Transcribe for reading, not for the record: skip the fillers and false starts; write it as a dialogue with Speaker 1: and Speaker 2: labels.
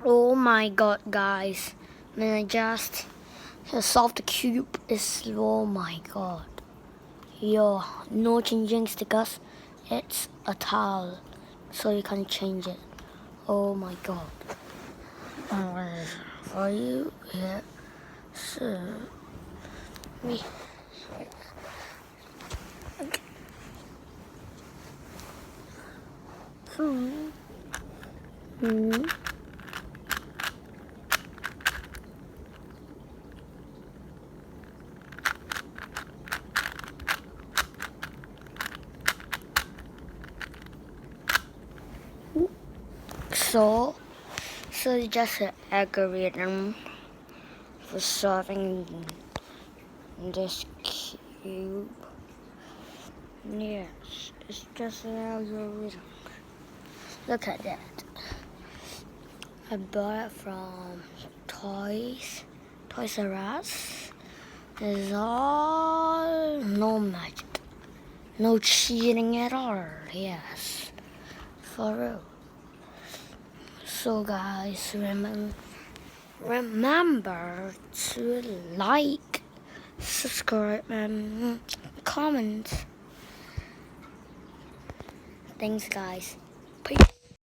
Speaker 1: Oh my god, guys. When I just solved the cube, oh my god. Yo, no changing stickers. It's a tile, so you can change it. Oh my god. For you, yeah. So, me. Okay. So it's just an algorithm for solving this cube. Yes, it's just an algorithm. Look at that. I bought it from Toys R Us. It's all no magic, no cheating at all. Yes, for real. So guys, remember to like, subscribe, and comment. Thanks, guys.